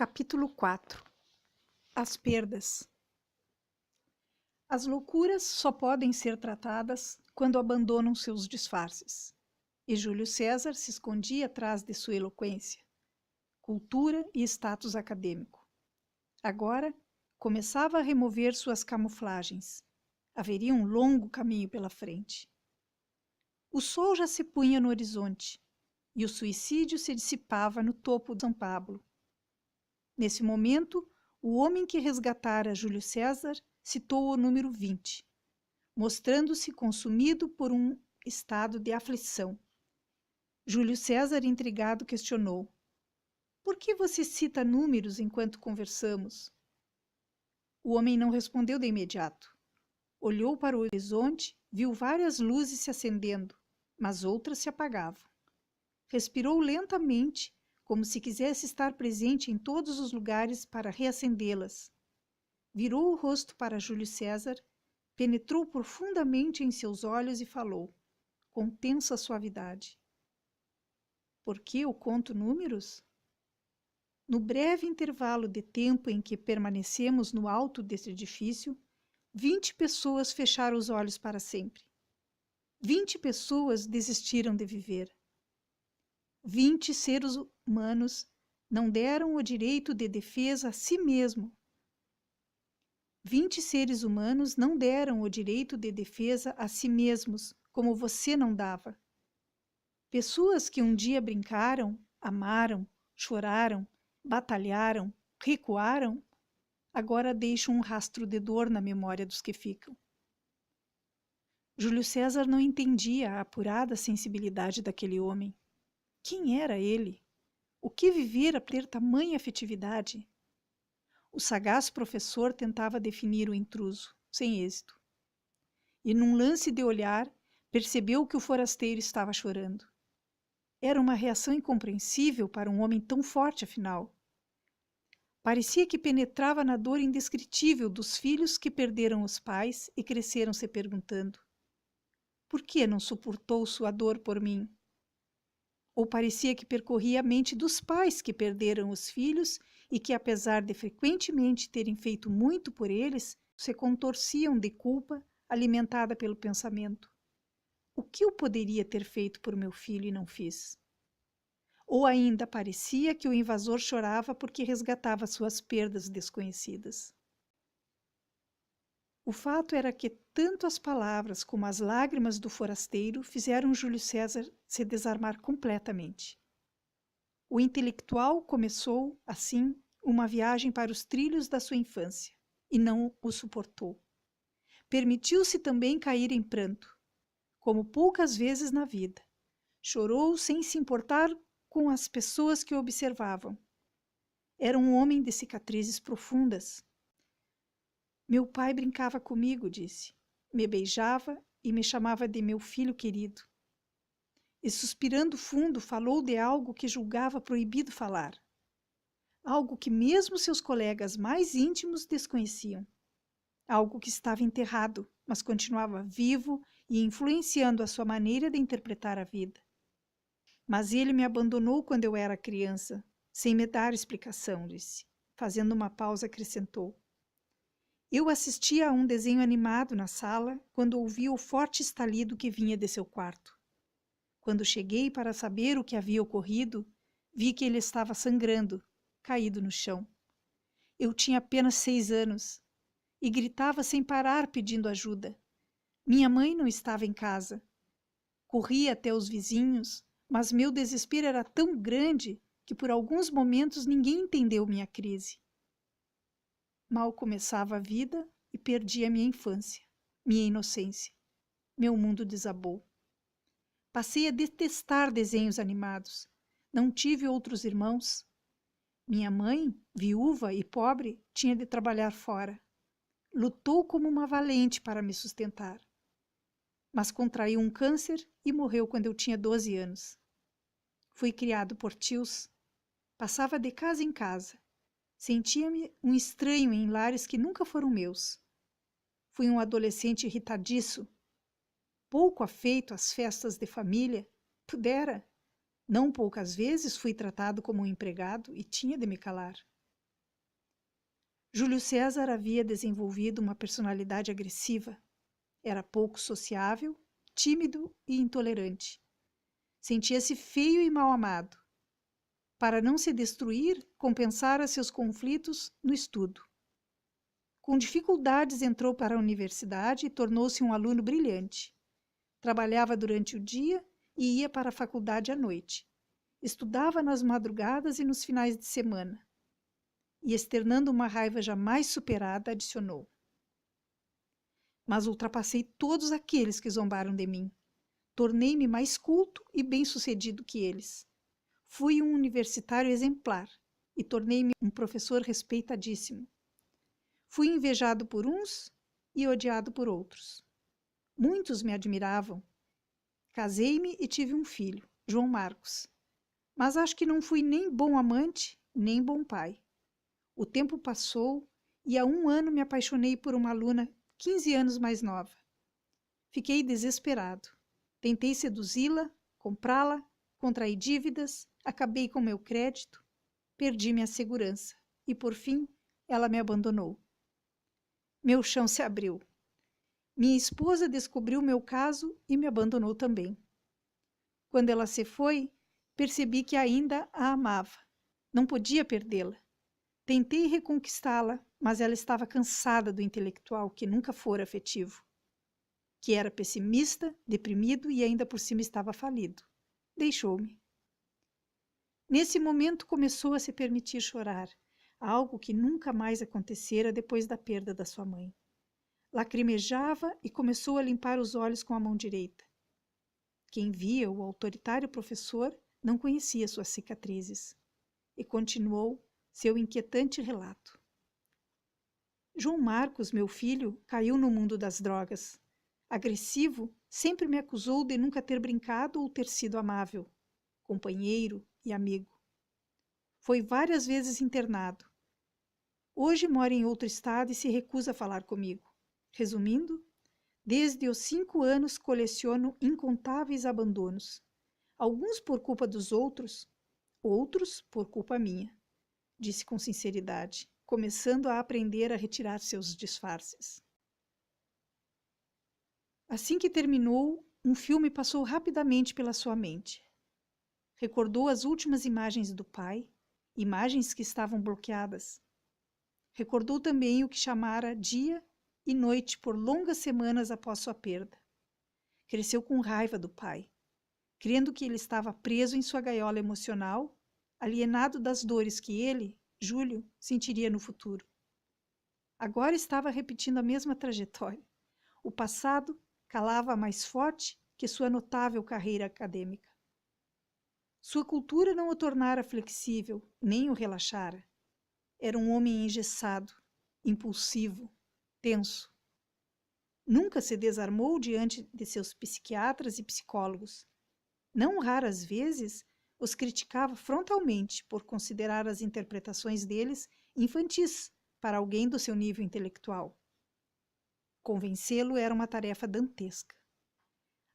Capítulo 4. As perdas. As loucuras só podem ser tratadas quando abandonam seus disfarces. E Júlio César se escondia atrás de sua eloquência, cultura e status acadêmico. Agora, começava a remover suas camuflagens. Haveria um longo caminho pela frente. O sol já se punha no horizonte, e o suicídio se dissipava no topo de São Pablo. Nesse momento, o homem que resgatara Júlio César citou o número 20, mostrando-se consumido por um estado de aflição. Júlio César, intrigado, questionou: "Por que você cita números enquanto conversamos?" O homem não respondeu de imediato. Olhou para o horizonte, viu várias luzes se acendendo, mas outras se apagavam. Respirou lentamente, como se quisesse estar presente em todos os lugares para reacendê-las. Virou o rosto para Júlio César, penetrou profundamente em seus olhos e falou, com tensa suavidade: "Por que eu conto números?" No breve intervalo de tempo em que permanecemos no alto desse edifício, 20 pessoas fecharam os olhos para sempre. 20 pessoas desistiram de viver. 20 seres humanos não deram o direito de defesa a si mesmo. 20 seres humanos não deram o direito de defesa a si mesmos, como você não dava. Pessoas que um dia brincaram, amaram, choraram, batalharam, recuaram, agora deixam um rastro de dor na memória dos que ficam. Júlio César não entendia a apurada sensibilidade daquele homem. Quem era ele? O que vivera para ter tamanha afetividade? O sagaz professor tentava definir o intruso, sem êxito. E num lance de olhar, percebeu que o forasteiro estava chorando. Era uma reação incompreensível para um homem tão forte, afinal. Parecia que penetrava na dor indescritível dos filhos que perderam os pais e cresceram se perguntando: por que não suportou sua dor por mim? Ou parecia que percorria a mente dos pais que perderam os filhos e que, apesar de frequentemente terem feito muito por eles, se contorciam de culpa alimentada pelo pensamento: o que eu poderia ter feito por meu filho e não fiz? Ou ainda parecia que o invasor chorava porque resgatava suas perdas desconhecidas. O fato era que tanto as palavras como as lágrimas do forasteiro fizeram Júlio César se desarmar completamente. O intelectual começou, assim, uma viagem para os trilhos da sua infância, e não o suportou. Permitiu-se também cair em pranto, como poucas vezes na vida. Chorou sem se importar com as pessoas que o observavam. Era um homem de cicatrizes profundas. Meu pai brincava comigo, disse. Me beijava e me chamava de meu filho querido. E suspirando fundo, falou de algo que julgava proibido falar. Algo que mesmo seus colegas mais íntimos desconheciam. Algo que estava enterrado, mas continuava vivo e influenciando a sua maneira de interpretar a vida. Mas ele me abandonou quando eu era criança, sem me dar explicação, disse. Fazendo uma pausa, acrescentou: eu assistia a um desenho animado na sala quando ouvi o forte estalido que vinha de seu quarto. Quando cheguei para saber o que havia ocorrido, vi que ele estava sangrando, caído no chão. Eu tinha apenas 6 anos e gritava sem parar pedindo ajuda. Minha mãe não estava em casa. Corri até os vizinhos, mas meu desespero era tão grande que por alguns momentos ninguém entendeu minha crise. Mal começava a vida e perdi a minha infância, minha inocência. Meu mundo desabou. Passei a detestar desenhos animados. Não tive outros irmãos. Minha mãe, viúva e pobre, tinha de trabalhar fora. Lutou como uma valente para me sustentar. Mas contraiu um câncer e morreu quando eu tinha 12 anos. Fui criado por tios. Passava de casa em casa. Sentia-me um estranho em lares que nunca foram meus. Fui um adolescente irritadiço, pouco afeito às festas de família. Pudera. Não poucas vezes fui tratado como um empregado e tinha de me calar. Júlio César havia desenvolvido uma personalidade agressiva. Era pouco sociável, tímido e intolerante. Sentia-se feio e mal amado. Para não se destruir, compensara seus conflitos no estudo. Com dificuldades entrou para a universidade e tornou-se um aluno brilhante. Trabalhava durante o dia e ia para a faculdade à noite. Estudava nas madrugadas e nos finais de semana. E, externando uma raiva jamais superada, adicionou: mas ultrapassei todos aqueles que zombaram de mim. Tornei-me mais culto e bem-sucedido que eles. Fui um universitário exemplar e tornei-me um professor respeitadíssimo. Fui invejado por uns e odiado por outros. Muitos me admiravam. Casei-me e tive um filho, João Marcos. Mas acho que não fui nem bom amante, nem bom pai. O tempo passou e há 1 ano me apaixonei por uma aluna 15 anos mais nova. Fiquei desesperado. Tentei seduzi-la, comprá-la, contraí dívidas, acabei com meu crédito, perdi minha segurança e, por fim, ela me abandonou. Meu chão se abriu. Minha esposa descobriu meu caso e me abandonou também. Quando ela se foi, percebi que ainda a amava. Não podia perdê-la. Tentei reconquistá-la, mas ela estava cansada do intelectual que nunca fora afetivo, que era pessimista, deprimido e ainda por cima estava falido. Deixou-me. Nesse momento começou a se permitir chorar, algo que nunca mais acontecera depois da perda da sua mãe. Lacrimejava e começou a limpar os olhos com a mão direita. Quem via o autoritário professor não conhecia suas cicatrizes. E continuou seu inquietante relato. João Marcos, meu filho, caiu no mundo das drogas. Agressivo, sempre me acusou de nunca ter brincado ou ter sido amável, companheiro e amigo. Foi várias vezes internado. Hoje mora em outro estado e se recusa a falar comigo. Resumindo, desde os 5 anos coleciono incontáveis abandonos. Alguns por culpa dos outros, outros por culpa minha, disse com sinceridade, começando a aprender a retirar seus disfarces. Assim que terminou, um filme passou rapidamente pela sua mente. Recordou as últimas imagens do pai, imagens que estavam bloqueadas. Recordou também o que chamara dia e noite por longas semanas após sua perda. Cresceu com raiva do pai, crendo que ele estava preso em sua gaiola emocional, alienado das dores que ele, Júlio, sentiria no futuro. Agora estava repetindo a mesma trajetória. O passado calava mais forte que sua notável carreira acadêmica. Sua cultura não o tornara flexível, nem o relaxara. Era um homem engessado, impulsivo, tenso. Nunca se desarmou diante de seus psiquiatras e psicólogos. Não raras vezes os criticava frontalmente por considerar as interpretações deles infantis para alguém do seu nível intelectual. Convencê-lo era uma tarefa dantesca.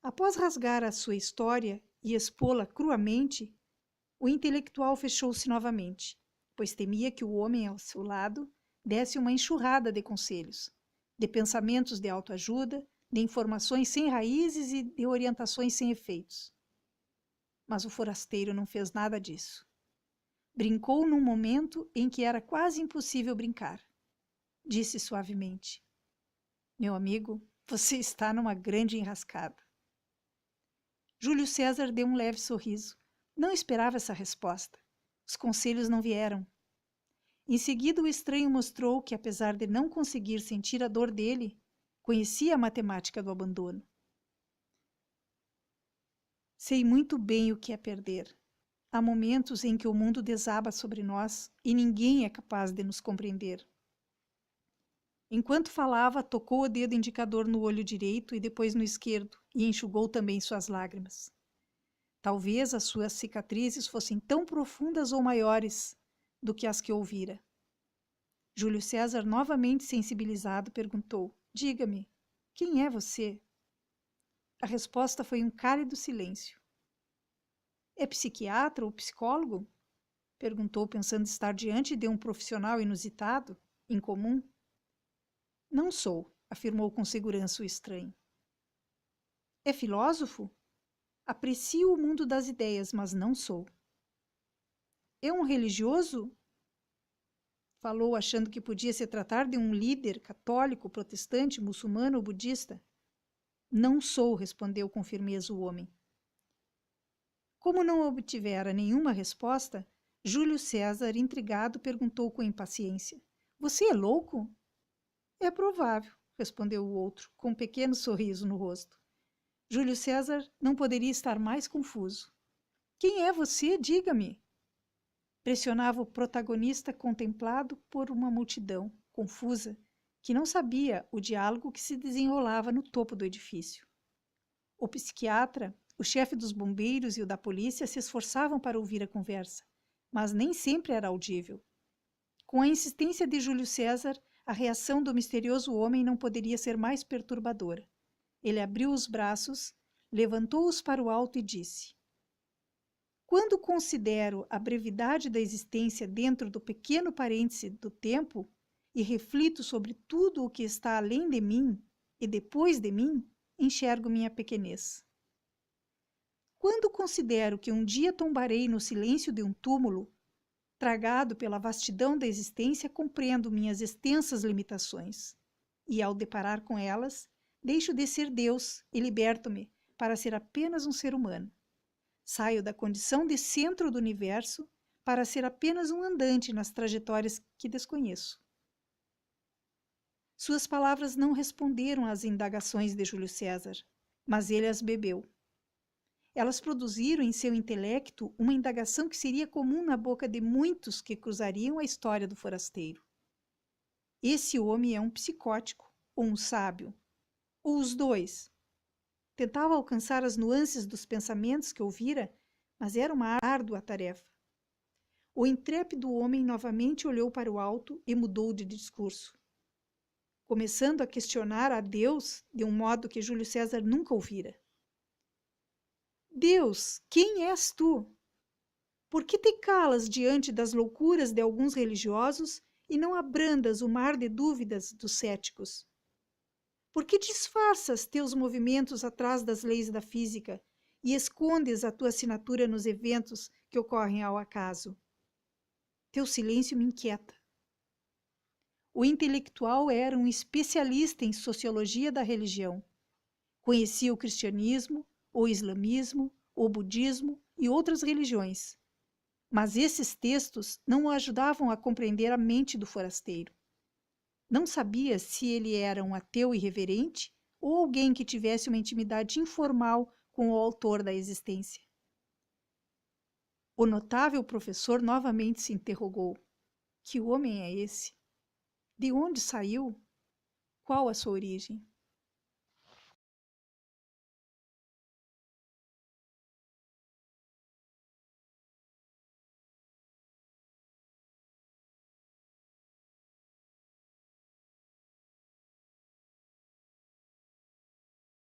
Após rasgar a sua história e expô-la cruamente, o intelectual fechou-se novamente, pois temia que o homem ao seu lado desse uma enxurrada de conselhos, de pensamentos de autoajuda, de informações sem raízes e de orientações sem efeitos. Mas o forasteiro não fez nada disso. Brincou num momento em que era quase impossível brincar. Disse suavemente: meu amigo, você está numa grande enrascada. Júlio César deu um leve sorriso. Não esperava essa resposta. Os conselhos não vieram. Em seguida, o estranho mostrou que, apesar de não conseguir sentir a dor dele, conhecia a matemática do abandono. Sei muito bem o que é perder. Há momentos em que o mundo desaba sobre nós e ninguém é capaz de nos compreender. Enquanto falava, tocou o dedo indicador no olho direito e depois no esquerdo, e enxugou também suas lágrimas. Talvez as suas cicatrizes fossem tão profundas ou maiores do que as que ouvira. Júlio César, novamente sensibilizado, perguntou: diga-me, quem é você? A resposta foi um cálido silêncio. É psiquiatra ou psicólogo? Perguntou, pensando estar diante de um profissional inusitado. incomum? Não sou, afirmou com segurança o estranho. É filósofo? Aprecio o mundo das ideias, mas não sou. É um religioso? Falou, achando que podia se tratar de um líder católico, protestante, muçulmano ou budista. Não sou, respondeu com firmeza o homem. Como não obtivera nenhuma resposta, Júlio César, intrigado, perguntou com impaciência: Você é louco? É provável, respondeu o outro, com um pequeno sorriso no rosto. Júlio César não poderia estar mais confuso. Quem é você? Diga-me. Pressionava o protagonista contemplado por uma multidão, confusa, que não sabia o diálogo que se desenrolava no topo do edifício. O psiquiatra, o chefe dos bombeiros e o da polícia se esforçavam para ouvir a conversa, mas nem sempre era audível. Com a insistência de Júlio César, a reação do misterioso homem não poderia ser mais perturbadora. Ele abriu os braços, levantou-os para o alto e disse: Quando considero a brevidade da existência dentro do pequeno parêntese do tempo e reflito sobre tudo o que está além de mim e depois de mim, enxergo minha pequenez. Quando considero que um dia tombarei no silêncio de um túmulo, tragado pela vastidão da existência, compreendo minhas extensas limitações. E, ao deparar com elas, deixo de ser Deus e liberto-me para ser apenas um ser humano. Saio da condição de centro do universo para ser apenas um andante nas trajetórias que desconheço. Suas palavras não responderam às indagações de Júlio César, mas ele as bebeu. Elas produziram em seu intelecto uma indagação que seria comum na boca de muitos que cruzariam a história do forasteiro. Esse homem é um psicótico ou um sábio? Ou os dois? Tentava alcançar as nuances dos pensamentos que ouvira, mas era uma árdua tarefa. O intrépido homem novamente olhou para o alto e mudou de discurso, começando a questionar a Deus de um modo que Júlio César nunca ouvira. Deus, quem és tu? Por que te calas diante das loucuras de alguns religiosos e não abrandas o mar de dúvidas dos céticos? Por que disfarças teus movimentos atrás das leis da física e escondes a tua assinatura nos eventos que ocorrem ao acaso? Teu silêncio me inquieta. O intelectual era um especialista em sociologia da religião. Conhecia o cristianismo, o islamismo, o budismo e outras religiões. Mas esses textos não o ajudavam a compreender a mente do forasteiro. Não sabia se ele era um ateu irreverente ou alguém que tivesse uma intimidade informal com o autor da existência. O notável professor novamente se interrogou: que homem é esse? De onde saiu? Qual a sua origem?